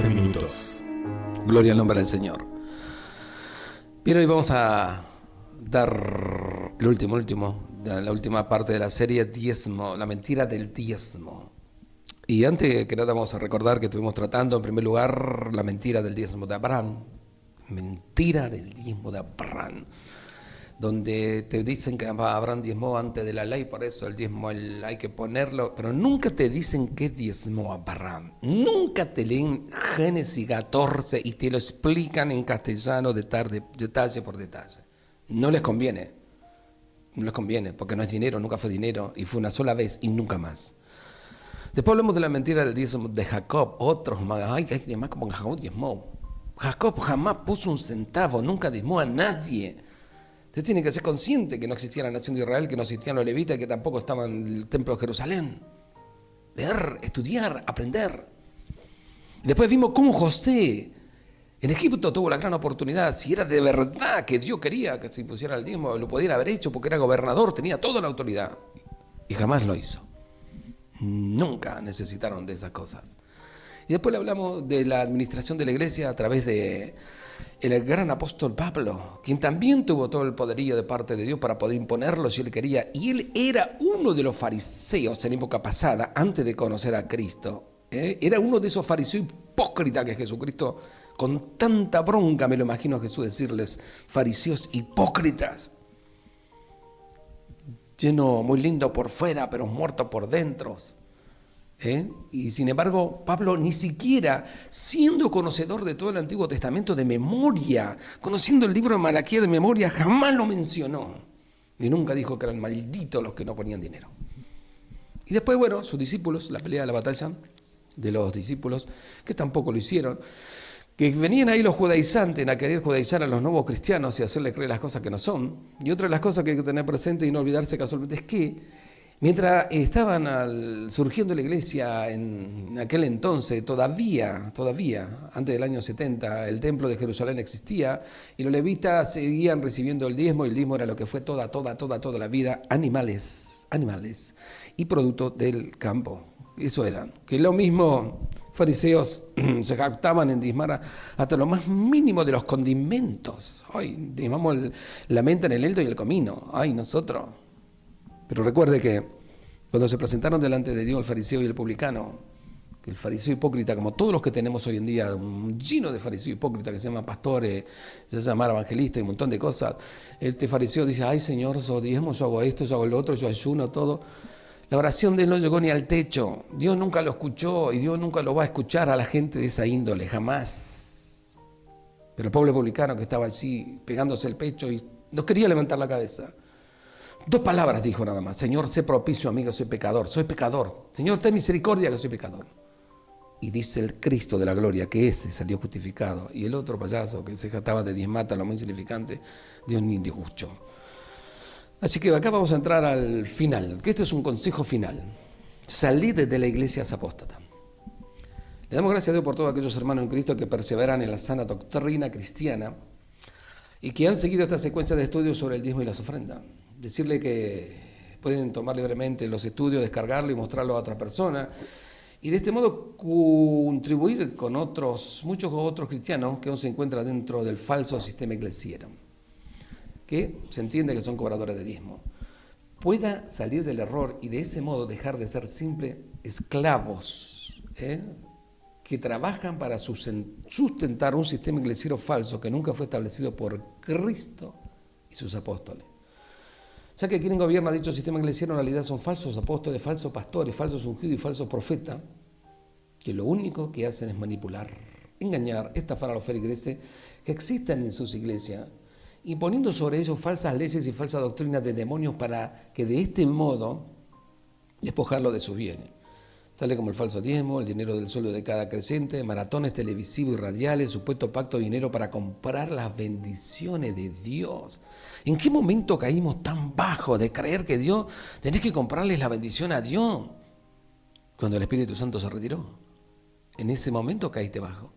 minutos. Gloria al nombre del Señor. Bien, hoy vamos a dar la última parte de la serie, diezmo, la mentira del diezmo. Y antes que nada vamos a recordar que estuvimos tratando en primer lugar la mentira del diezmo de Abraham. Mentira del diezmo de Abraham. Donde te dicen que Abraham diezmó antes de la ley, por eso el diezmo hay que ponerlo, pero nunca te dicen qué diezmó Abraham. Nunca te leen Génesis 14 y te lo explican en castellano detalle por detalle. No les conviene, porque no es dinero, nunca fue dinero, y fue una sola vez y nunca más. Después hablamos de la mentira del diezmo de Jacob, otros más, además como Jacob diezmó. Jacob jamás puso un centavo, nunca diezmó a nadie. Usted tiene que ser consciente que no existía la nación de Israel, que no existían los levitas, que tampoco estaba en el templo de Jerusalén. Leer, estudiar, aprender. Después vimos cómo José en Egipto tuvo la gran oportunidad. Si era de verdad que Dios quería que se impusiera el diezmo, lo pudiera haber hecho porque era gobernador, tenía toda la autoridad. Y jamás lo hizo. Nunca necesitaron de esas cosas. Y después le hablamos de la administración de la iglesia a través de el gran apóstol Pablo, quien también tuvo todo el poderío de parte de Dios para poder imponerlo si él quería. Y él era uno de los fariseos en época pasada, antes de conocer a Cristo. Era uno de esos fariseos hipócritas que Jesucristo, con tanta bronca, me lo imagino a Jesús decirles, fariseos hipócritas. Lleno, muy lindo por fuera, pero muerto por dentro. Y sin embargo, Pablo ni siquiera, siendo conocedor de todo el Antiguo Testamento de memoria, conociendo el libro de Malaquías de memoria, jamás lo mencionó. Ni nunca dijo que eran malditos los que no ponían dinero. Y después, bueno, sus discípulos, la pelea de la batalla de los discípulos, que tampoco lo hicieron, que venían ahí los judaizantes a querer judaizar a los nuevos cristianos y hacerles creer las cosas que no son. Y otra de las cosas que hay que tener presente y no olvidarse casualmente es que mientras estaban surgiendo la iglesia en aquel entonces, todavía, antes del año 70, el templo de Jerusalén existía y los levitas seguían recibiendo el diezmo, y el diezmo era lo que fue toda la vida, animales y producto del campo. Eso eran. Que lo mismo fariseos se jactaban en diezmar hasta lo más mínimo de los condimentos. Ay, diezmamos la menta en el eldo y el comino. Ay, nosotros. Pero recuerde que cuando se presentaron delante de Dios el fariseo y el publicano, el fariseo hipócrita, como todos los que tenemos hoy en día, un lleno de fariseos hipócritas que se llaman pastores, se llaman evangelistas y un montón de cosas, este fariseo dice, ay Señor, yo diezmo, yo hago esto, yo hago lo otro, yo ayuno, todo. La oración de él no llegó ni al techo, Dios nunca lo escuchó y Dios nunca lo va a escuchar a la gente de esa índole, jamás. Pero el pobre publicano que estaba allí pegándose el pecho y no quería levantar la cabeza. 2 palabras dijo nada más: Señor, sé propicio a mí que soy pecador. Señor, ten misericordia que soy pecador. Y dice el Cristo de la gloria que ese salió justificado. Y el otro payaso que se jactaba de diezmata, lo muy insignificante, Dios ni le escuchó. Así que acá vamos a entrar al final, que este es un consejo final. Salid de la iglesia apóstata. Le damos gracias a Dios por todos aquellos hermanos en Cristo que perseveran en la sana doctrina cristiana y que han seguido esta secuencia de estudios sobre el diezmo y las ofrendas. Decirle que pueden tomar libremente los estudios, descargarlo y mostrarlo a otra persona, y de este modo contribuir con muchos otros cristianos que aún se encuentran dentro del falso sistema eclesiero, que se entiende que son cobradores de diezmo, pueda salir del error y de ese modo dejar de ser simples esclavos, que trabajan para sustentar un sistema eclesiero falso que nunca fue establecido por Cristo y sus apóstoles. Ya que quien gobierna dicho sistema eclesiero en realidad son falsos apóstoles, falsos pastores, falsos ungidos y falsos profetas, que lo único que hacen es manipular, engañar, estafar a los feligreses que existen en sus iglesias, y poniendo sobre ellos falsas leyes y falsas doctrinas de demonios para que de este modo despojarlo de sus bienes, tales como el falso diezmo, el dinero del sueldo de cada creyente, maratones televisivos y radiales, supuesto pacto de dinero para comprar las bendiciones de Dios. ¿En qué momento caímos tan bajo de creer que Dios, tenés que comprarles la bendición a Dios? Cuando el Espíritu Santo se retiró. En ese momento caíste bajo.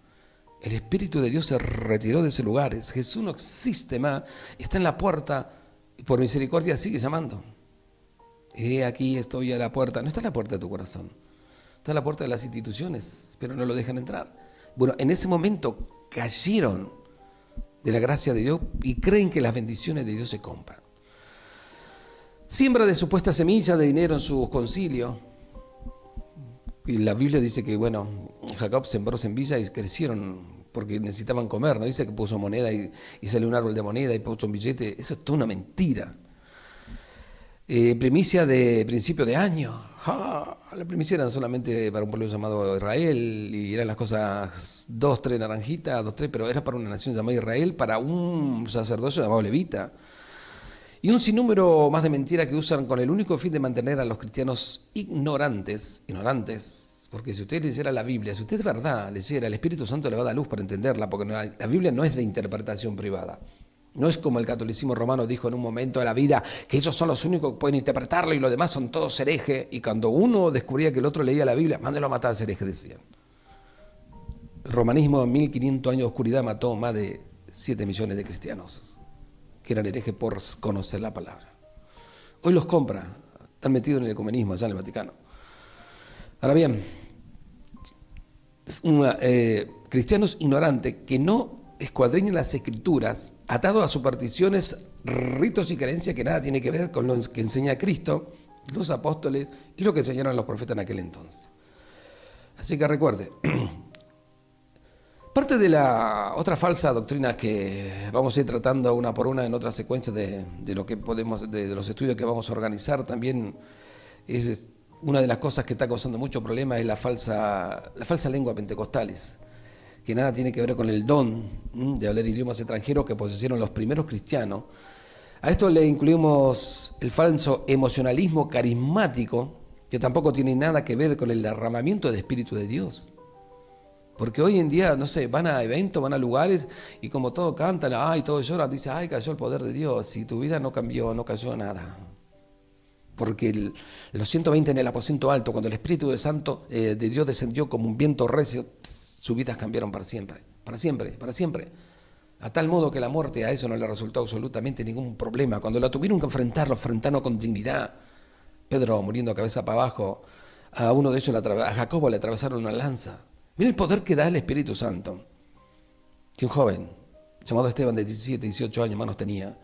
El Espíritu de Dios se retiró de ese lugar. Jesús no existe más, está en la puerta y por misericordia sigue llamando. Aquí estoy a la puerta. No está en la puerta de tu corazón, está en la puerta de las instituciones, pero no lo dejan entrar. Bueno, en ese momento cayeron de la gracia de Dios y creen que las bendiciones de Dios se compran. Siembra de supuesta semilla de dinero en sus concilios. Y la Biblia dice que, bueno, Jacob sembró semillas y crecieron porque necesitaban comer. No dice que puso moneda y salió un árbol de moneda y puso un billete. Eso es toda una mentira. Primicia de principio de año. La primicia eran solamente para un pueblo llamado Israel y eran las cosas 2, 3 naranjitas, 2, 3, pero era para una nación llamada Israel, para un sacerdocio llamado levita. Y un sinnúmero más de mentiras que usan con el único fin de mantener a los cristianos ignorantes, porque si usted leyera la Biblia, si usted de verdad leyera, el Espíritu Santo le va a dar luz para entenderla, porque la Biblia no es de interpretación privada. No es como el catolicismo romano dijo en un momento de la vida, que ellos son los únicos que pueden interpretarlo y los demás son todos herejes. Y cuando uno descubría que el otro leía la Biblia, mándelo a matar a ese hereje, decían. El romanismo en 1500 años de oscuridad mató más de 7 millones de cristianos, que eran herejes por conocer la palabra. Hoy los compra, están metidos en el ecumenismo allá en el Vaticano. Ahora bien, cristianos ignorantes que no escuadriñan las escrituras, atados a supersticiones, ritos y creencias que nada tiene que ver con lo que enseña Cristo, los apóstoles y lo que enseñaron los profetas en aquel entonces. Así que recuerde, parte de la otra falsa doctrina que vamos a ir tratando una por una en otra secuencia de lo que podemos, de los estudios que vamos a organizar, también es una de las cosas que está causando mucho problema es la falsa lengua pentecostales, que nada tiene que ver con el don de hablar idiomas extranjeros que poseyeron los primeros cristianos. A esto le incluimos el falso emocionalismo carismático, que tampoco tiene nada que ver con el derramamiento del Espíritu de Dios. Porque hoy en día, no sé, van a eventos, van a lugares y como todos cantan, y todos lloran, dicen, cayó el poder de Dios. Y tu vida no cambió, no cayó nada. Porque los 120 en el aposento alto, cuando el Espíritu Santo de Dios descendió como un viento recio, sus vidas cambiaron para siempre, para siempre, para siempre. A tal modo que la muerte a eso no le resultó absolutamente ningún problema. Cuando la tuvieron que enfrentar, lo enfrentaron con dignidad. Pedro muriendo cabeza para abajo, a uno de ellos, a Jacobo le atravesaron una lanza. Mira el poder que da el Espíritu Santo. Que un joven, llamado Esteban, de 17, 18 años, manos tenía,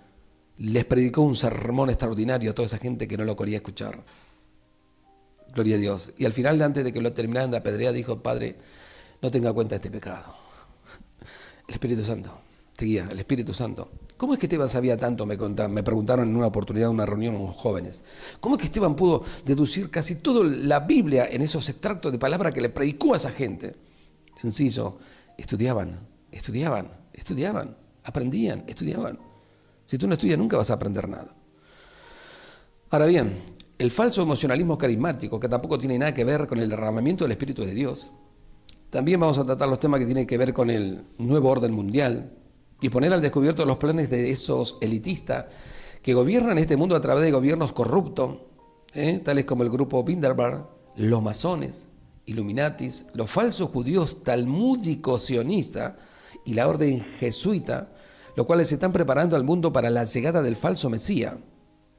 les predicó un sermón extraordinario a toda esa gente que no lo quería escuchar. Gloria a Dios. Y al final, antes de que lo terminaran de apedrear, dijo, Padre, no tenga cuenta de este pecado. El Espíritu Santo te guía, el Espíritu Santo. ¿Cómo es que Esteban sabía tanto? Me preguntaron en una oportunidad, en una reunión con jóvenes. ¿Cómo es que Esteban pudo deducir casi toda la Biblia en esos extractos de palabra que le predicó a esa gente? Sencillo, estudiaban, aprendían, estudiaban. Si tú no estudias nunca vas a aprender nada. Ahora bien, el falso emocionalismo carismático, que tampoco tiene nada que ver con el derramamiento del Espíritu de Dios. También vamos a tratar los temas que tienen que ver con el nuevo orden mundial y poner al descubierto los planes de esos elitistas que gobiernan este mundo a través de gobiernos corruptos, tales como el grupo Bilderberg, los masones, Illuminatis, los falsos judíos talmúdicos sionistas y la orden jesuita, los cuales se están preparando al mundo para la llegada del falso Mesías.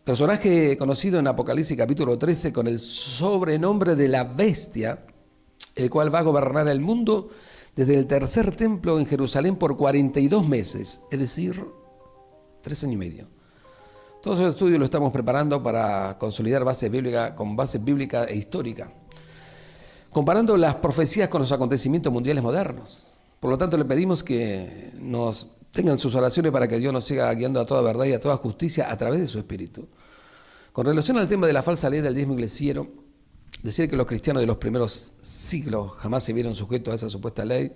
Personaje conocido en Apocalipsis capítulo 13 con el sobrenombre de la bestia, el cual va a gobernar el mundo desde el tercer templo en Jerusalén por 42 meses, es decir, 3 años y medio. Todos esos estudios lo estamos preparando para consolidar bases bíblicas e históricas, comparando las profecías con los acontecimientos mundiales modernos. Por lo tanto, le pedimos que nos tengan sus oraciones para que Dios nos siga guiando a toda verdad y a toda justicia a través de su Espíritu. Con relación al tema de la falsa ley del diezmo iglesiero, decir que los cristianos de los primeros siglos jamás se vieron sujetos a esa supuesta ley,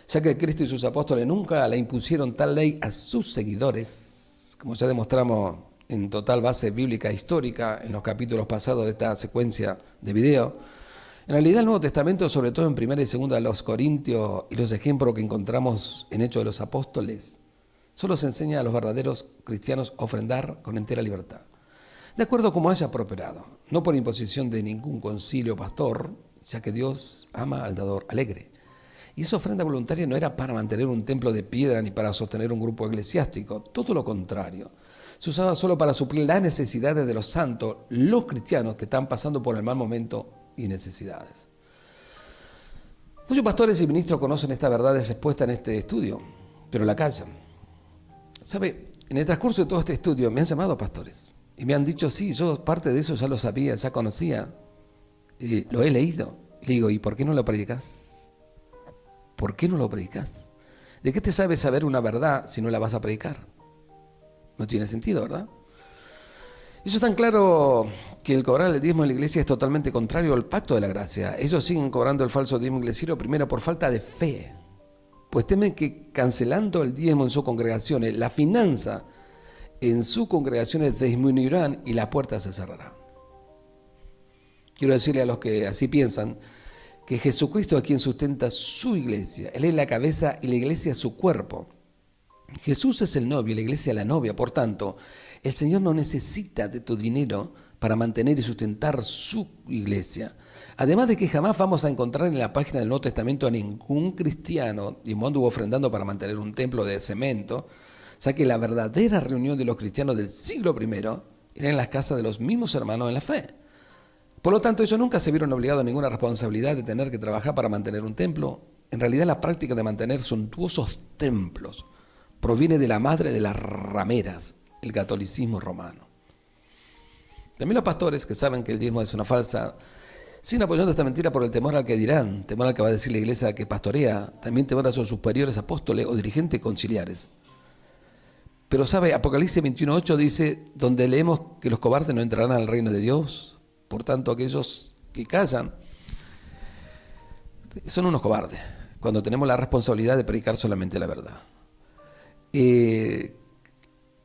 ya que Cristo y sus apóstoles nunca le impusieron tal ley a sus seguidores, como ya demostramos en total base bíblica e histórica en los capítulos pasados de esta secuencia de video. En realidad el Nuevo Testamento, sobre todo en 1 y 2 de los Corintios y los ejemplos que encontramos en Hechos de los Apóstoles, solo se enseña a los verdaderos cristianos a ofrendar con entera libertad, de acuerdo a como haya prosperado, no por imposición de ningún concilio o pastor, ya que Dios ama al dador alegre. Y esa ofrenda voluntaria no era para mantener un templo de piedra ni para sostener un grupo eclesiástico, todo lo contrario. Se usaba solo para suplir las necesidades de los santos, los cristianos que están pasando por el mal momento y necesidades. Muchos pastores y ministros conocen estas verdades expuestas en este estudio, pero la callan. ¿Sabe? En el transcurso de todo este estudio me han llamado pastores y me han dicho, sí, yo parte de eso ya lo sabía, ya conocía, lo he leído. Y le digo, ¿y por qué no lo predicas? ¿Por qué no lo predicas? ¿De qué te sabe saber una verdad si no la vas a predicar? No tiene sentido, ¿verdad? Eso es tan claro que el cobrar el diezmo de la iglesia es totalmente contrario al pacto de la gracia. Ellos siguen cobrando el falso diezmo iglesiero primero por falta de fe, pues temen que cancelando el diezmo en sus congregaciones, la finanza en sus congregaciones disminuirán y la puerta se cerrará. Quiero decirle a los que así piensan que Jesucristo es quien sustenta su iglesia. Él es la cabeza y la iglesia es su cuerpo. Jesús es el novio y la iglesia la novia. Por tanto, el Señor no necesita de tu dinero para mantener y sustentar su iglesia. Además de que jamás vamos a encontrar en la página del Nuevo Testamento a ningún cristiano diezmando u ofrendando para mantener un templo de cemento, ya que la verdadera reunión de los cristianos del siglo I era en las casas de los mismos hermanos en la fe. Por lo tanto, ellos nunca se vieron obligados a ninguna responsabilidad de tener que trabajar para mantener un templo. En realidad, la práctica de mantener suntuosos templos proviene de la madre de las rameras, el catolicismo romano. También los pastores que saben que el diezmo es una falsa, siguen apoyando esta mentira por el temor al que dirán, temor al que va a decir la iglesia que pastorea, también temor a sus superiores apóstoles o dirigentes conciliares. Pero sabe, Apocalipsis 21:8 dice, donde leemos que los cobardes no entrarán al reino de Dios. Por tanto, aquellos que callan son unos cobardes, cuando tenemos la responsabilidad de predicar solamente la verdad.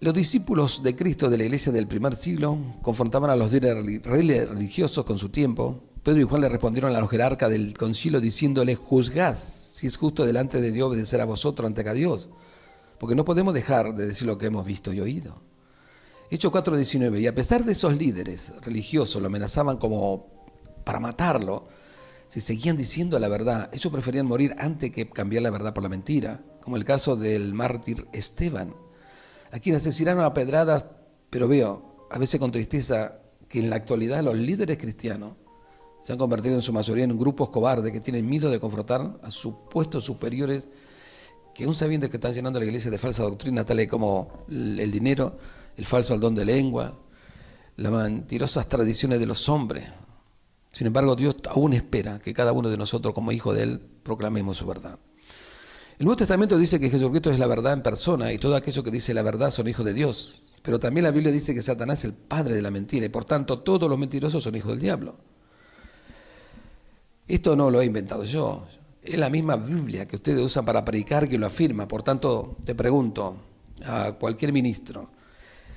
Los discípulos de Cristo de la iglesia del primer siglo confrontaban a los líderes religiosos con su tiempo. Pedro y Juan le respondieron a los jerarcas del concilio diciéndole, juzgad si es justo delante de Dios obedecer a vosotros ante que a Dios, porque no podemos dejar de decir lo que hemos visto y oído. Hechos 4:19, y a pesar de esos líderes religiosos lo amenazaban como para matarlo, si seguían diciendo la verdad, ellos preferían morir antes que cambiar la verdad por la mentira, como el caso del mártir Esteban, a quien asesinaron a pedradas, pero veo, a veces con tristeza, que en la actualidad los líderes cristianos se han convertido en su mayoría en grupos cobardes que tienen miedo de confrontar a supuestos superiores que aún sabiendo que están llenando la iglesia de falsa doctrina, tales como el dinero, el falso don de lengua, las mentirosas tradiciones de los hombres. Sin embargo, Dios aún espera que cada uno de nosotros, como hijo de Él, proclamemos su verdad. El Nuevo Testamento dice que Jesucristo es la verdad en persona y todo aquello que dice la verdad son hijos de Dios. Pero también la Biblia dice que Satanás es el padre de la mentira y por tanto todos los mentirosos son hijos del diablo. Esto no lo he inventado yo. Es la misma Biblia que ustedes usan para predicar que lo afirma. Por tanto, te pregunto a cualquier ministro,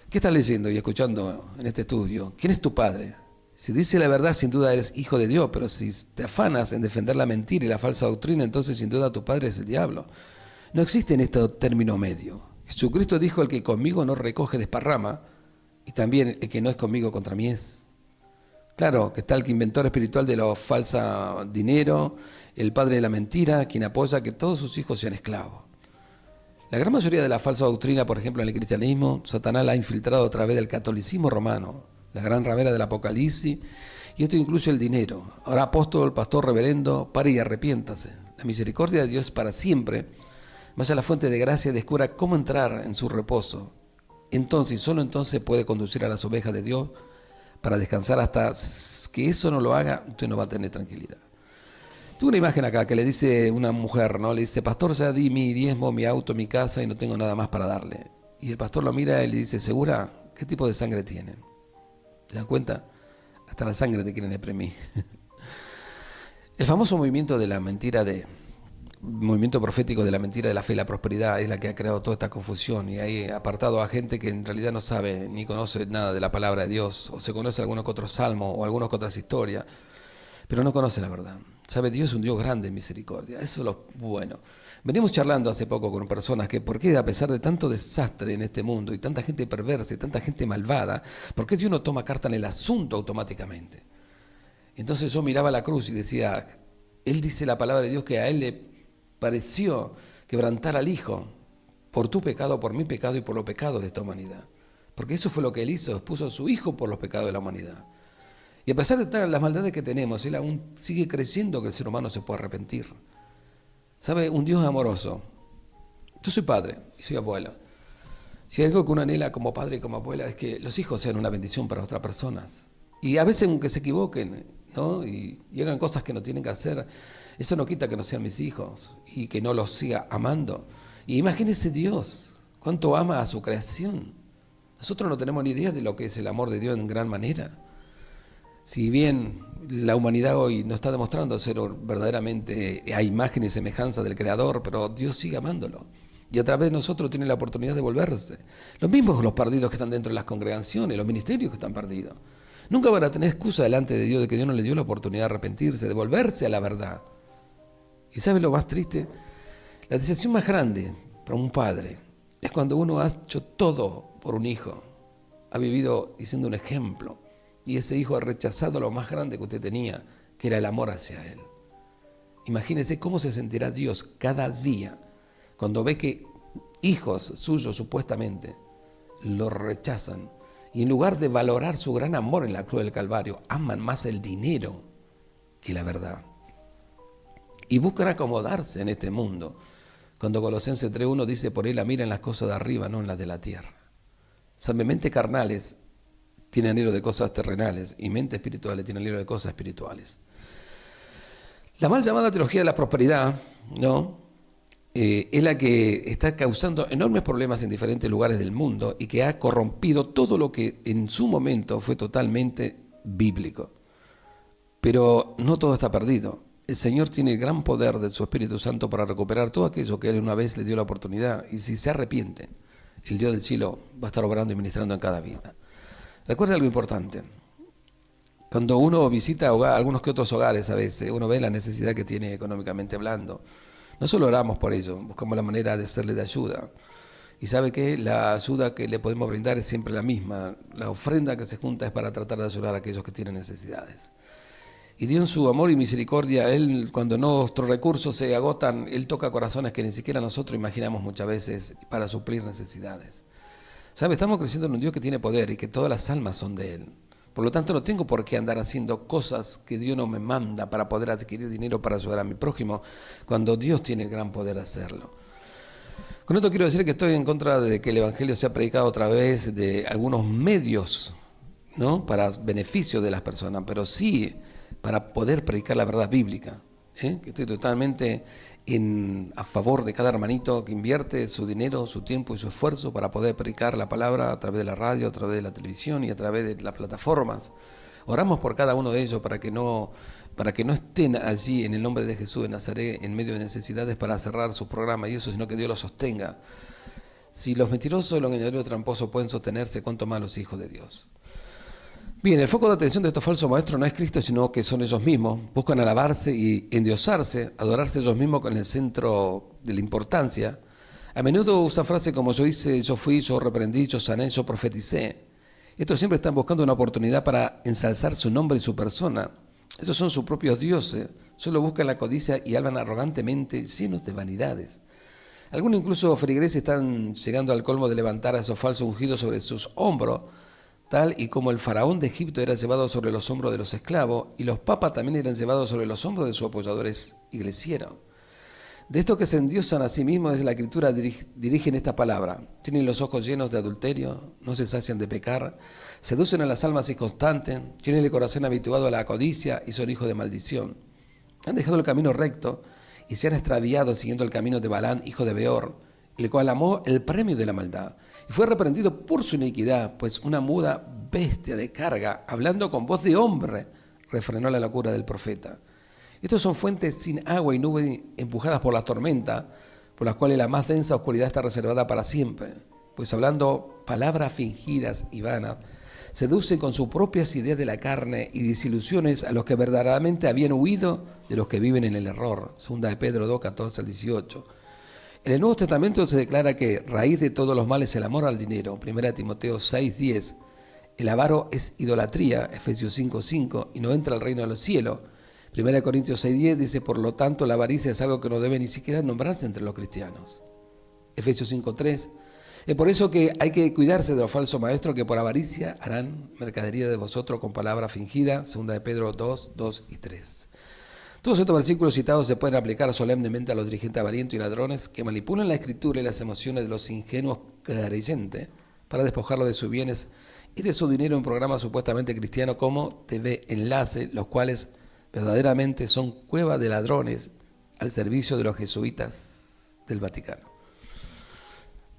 ¿qué estás leyendo y escuchando en este estudio? ¿Quién es tu padre? Si dice la verdad, sin duda eres hijo de Dios, pero si te afanas en defender la mentira y la falsa doctrina, entonces sin duda tu padre es el diablo. No existe en este término medio. Jesucristo dijo, el que conmigo no recoge desparrama, y también el que no es conmigo contra mí es. Claro, que está el inventor espiritual de lo falsa dinero, el padre de la mentira, quien apoya que todos sus hijos sean esclavos. La gran mayoría de la falsa doctrina, por ejemplo, en el cristianismo, Satanás la ha infiltrado a través del catolicismo romano, la gran ramera del Apocalipsis, y esto incluye el dinero. Ahora, apóstol, pastor, reverendo, pare y arrepiéntase. La misericordia de Dios para siempre. Vaya a la fuente de gracia y descubra cómo entrar en su reposo. Entonces, y solo entonces puede conducir a las ovejas de Dios para descansar. Hasta que eso no lo haga, usted no va a tener tranquilidad. Tuve una imagen acá que le dice una mujer, ¿no? Le dice, pastor, ya di mi diezmo, mi auto, mi casa y no tengo nada más para darle. Y el pastor lo mira y le dice, ¿segura? ¿Qué tipo de sangre tienen? ¿Se dan cuenta? Hasta la sangre te quieren exprimir. El famoso movimiento de la mentira movimiento profético de la mentira de la fe y la prosperidad es la que ha creado toda esta confusión y ha apartado a gente que en realidad no sabe ni conoce nada de la palabra de Dios, o se conoce algunos que otros salmos o algunas que otras historias, pero no conoce la verdad. Sabe, Dios es un Dios grande en misericordia, eso es lo bueno. Venimos charlando hace poco con personas que por qué a pesar de tanto desastre en este mundo y tanta gente perversa y tanta gente malvada, ¿por qué Dios no toma carta en el asunto automáticamente? Entonces yo miraba la cruz y decía, Él dice la palabra de Dios que a Él le pareció quebrantar al Hijo por tu pecado, por mi pecado y por los pecados de esta humanidad. Porque eso fue lo que Él hizo, puso a su Hijo por los pecados de la humanidad. Y a pesar de todas las maldades que tenemos, Él aún sigue creyendo que el ser humano se puede arrepentir. ¿Sabe? Un Dios amoroso. Yo soy padre y soy abuelo. Si hay algo que uno anhela como padre y como abuela es que los hijos sean una bendición para otras personas. Y a veces aunque se equivoquen, ¿no? Y hagan cosas que no tienen que hacer, eso no quita que no sean mis hijos y que no los siga amando. Y imagínese Dios, cuánto ama a su creación. Nosotros no tenemos ni idea de lo que es el amor de Dios en gran manera. Si bien la humanidad hoy no está demostrando ser verdaderamente a imagen y semejanza del Creador, pero Dios sigue amándolo. Y a través de nosotros tiene la oportunidad de volverse. Lo mismo con los perdidos que están dentro de las congregaciones, los ministerios que están perdidos. Nunca van a tener excusa delante de Dios de que Dios no le dio la oportunidad de arrepentirse, de volverse a la verdad. ¿Y sabe lo más triste? La decepción más grande para un padre es cuando uno ha hecho todo por un hijo, ha vivido diciendo un ejemplo, y ese hijo ha rechazado lo más grande que usted tenía, que era el amor hacia él. Imagínese cómo se sentirá Dios cada día cuando ve que hijos suyos supuestamente lo rechazan y en lugar de valorar su gran amor en la cruz del Calvario, aman más el dinero que la verdad. Y buscan acomodarse en este mundo. Cuando Colosenses 3:1 dice, por él la mira en las cosas de arriba, no en las de la tierra. Saben, mentes carnales tienen anhelo de cosas terrenales y mentes espirituales tienen anhelo de cosas espirituales. La mal llamada teología de la prosperidad, ¿no? Es la que está causando enormes problemas en diferentes lugares del mundo y que ha corrompido todo lo que en su momento fue totalmente bíblico. Pero no todo está perdido. El Señor tiene el gran poder de su Espíritu Santo para recuperar todo aquello que Él una vez le dio la oportunidad. Y si se arrepiente, el Dios del cielo va a estar obrando y ministrando en cada vida. Recuerda algo importante. Cuando uno visita algunos que otros hogares a veces, uno ve la necesidad que tiene económicamente hablando. No solo oramos por ello, buscamos la manera de serle de ayuda. Y sabe que la ayuda que le podemos brindar es siempre la misma. La ofrenda que se junta es para tratar de ayudar a aquellos que tienen necesidades. Y Dios en su amor y misericordia, Él cuando nuestros recursos se agotan, Él toca corazones que ni siquiera nosotros imaginamos muchas veces para suplir necesidades. ¿Sabe? Estamos creciendo en un Dios que tiene poder y que todas las almas son de Él. Por lo tanto, no tengo por qué andar haciendo cosas que Dios no me manda para poder adquirir dinero para ayudar a mi prójimo, cuando Dios tiene el gran poder de hacerlo. Con esto quiero decir que estoy en contra de que el Evangelio sea predicado a través de algunos medios, ¿no? Para beneficio de las personas, pero sí para poder predicar la verdad bíblica. Que estoy totalmente a favor de cada hermanito que invierte su dinero, su tiempo y su esfuerzo para poder predicar la palabra a través de la radio, a través de la televisión y a través de las plataformas. Oramos por cada uno de ellos para que no estén allí en el nombre de Jesús de Nazaret en medio de necesidades para cerrar su programa y eso, sino que Dios los sostenga. Si los mentirosos y los engañadores tramposos pueden sostenerse, ¿cuánto más los hijos de Dios? Bien, el foco de atención de estos falsos maestros no es Cristo, sino que son ellos mismos. Buscan alabarse y endiosarse, adorarse ellos mismos con el centro de la importancia. A menudo usan frases como yo hice, yo fui, yo reprendí, yo sané, yo profeticé. Estos siempre están buscando una oportunidad para ensalzar su nombre y su persona. Esos son sus propios dioses. Solo buscan la codicia y hablan arrogantemente, llenos de vanidades. Algunos incluso feligreses están llegando al colmo de levantar a esos falsos ungidos sobre sus hombros, tal y como el faraón de Egipto era llevado sobre los hombros de los esclavos, y los papas también eran llevados sobre los hombros de sus apoyadores iglesieros. De estos que se endiosan a sí mismos, desde la Escritura dirigen esta palabra. Tienen los ojos llenos de adulterio, no se sacian de pecar, seducen a las almas inconstantes, tienen el corazón habituado a la codicia y son hijos de maldición. Han dejado el camino recto y se han extraviado siguiendo el camino de Balaam, hijo de Beor, el cual amó el premio de la maldad. Y fue reprendido por su iniquidad, pues una muda bestia de carga, hablando con voz de hombre, refrenó la locura del profeta. Estos son fuentes sin agua y nubes empujadas por la tormenta, por las cuales la más densa oscuridad está reservada para siempre. Pues hablando palabras fingidas y vanas, seducen con sus propias ideas de la carne y desilusiones a los que verdaderamente habían huido de los que viven en el error. Segunda de Pedro 2, 14 al 18. En el Nuevo Testamento se declara que raíz de todos los males es el amor al dinero. 1 Timoteo 6, 10. El avaro es idolatría, Efesios 5, 5, y no entra al reino de los cielos. 1 Corintios 6, 10 dice, por lo tanto, la avaricia es algo que no debe ni siquiera nombrarse entre los cristianos. Efesios 5, 3. Es por eso que hay que cuidarse de los falsos maestros que por avaricia harán mercadería de vosotros con palabra fingida. 2 de Pedro 2, 2 y 3. Todos estos versículos citados se pueden aplicar solemnemente a los dirigentes avarientos y ladrones que manipulan la escritura y las emociones de los ingenuos creyentes para despojarlos de sus bienes y de su dinero en programas supuestamente cristianos como TV Enlace, los cuales verdaderamente son cueva de ladrones al servicio de los jesuitas del Vaticano.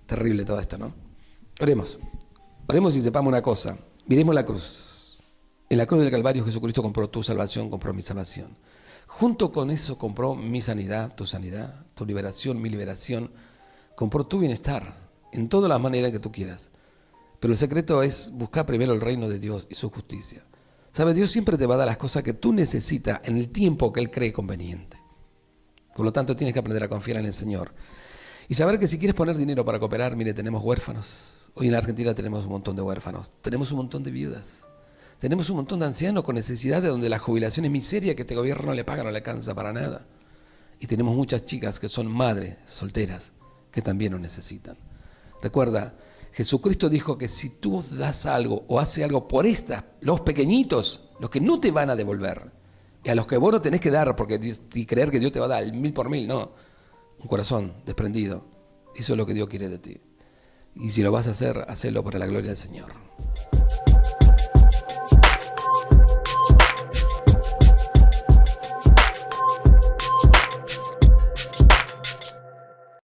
Terrible todo esto, ¿no? Oremos. Oremos y sepamos una cosa. Miremos la cruz. En la cruz del Calvario Jesucristo compró tu salvación, compró mi salvación. Junto con eso compró mi sanidad, tu liberación, mi liberación. Compró tu bienestar en todas las maneras que tú quieras. Pero el secreto es buscar primero el reino de Dios y su justicia. ¿Sabes? Dios siempre te va a dar las cosas que tú necesitas en el tiempo que Él cree conveniente. Por lo tanto, tienes que aprender a confiar en el Señor. Y saber que si quieres poner dinero para cooperar, mire, tenemos huérfanos. Hoy en la Argentina tenemos un montón de huérfanos. Tenemos un montón de viudas. Tenemos un montón de ancianos con necesidades donde la jubilación es miseria que este gobierno no le paga, no le alcanza para nada. Y tenemos muchas chicas que son madres solteras que también lo necesitan. Recuerda, Jesucristo dijo que si tú das algo o haces algo por los pequeñitos, los que no te van a devolver, y a los que vos no tenés que dar y creer que Dios te va a dar el 1000 por 1000, no. Un corazón desprendido. Eso es lo que Dios quiere de ti. Y si lo vas a hacer, hacelo para la gloria del Señor.